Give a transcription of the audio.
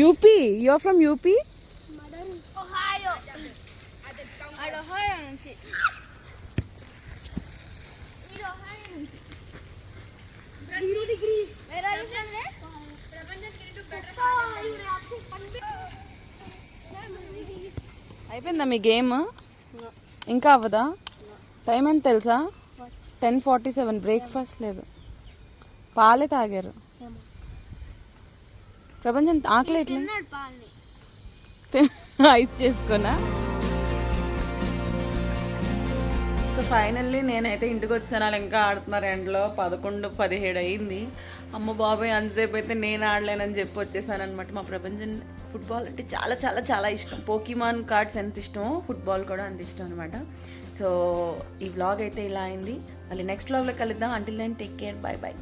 UP you are from UP Ohio. Ada Ohio nanti. Ini Ohio nanti. Brazil degree. Where are you from? Prapanjam to better. అయిపోయిందా మీ game ఇంకా అవ్వదా time ఎంత తెలుసా 10:47 breakfast లేదు పాలే తాగారు ప్రపంచం ఆకలి ఎట్లా ఐస్ చేసుకున్నా సో ఫైనల్లీ నేనైతే ఇంటికి వచ్చాను వాళ్ళు ఇంకా ఆడుతున్నారు ఎండలో 11:17 అయింది అమ్మ బాబాయ్ అంతసేపు అయితే నేను ఆడలేనని చెప్పి వచ్చేసాను అనమాట మా ప్రపంచం ఫుట్బాల్ అంటే చాలా చాలా చాలా ఇష్టం పోకీమాన్ కార్డ్స్ ఎంత ఇష్టమో ఫుట్బాల్ కూడా అంత ఇష్టం అనమాట సో ఈ వ్లాగ్ అయితే ఇలా అయింది మళ్ళీ నెక్స్ట్ వ్లాగ్లో కలుద్దాం until then take care bye by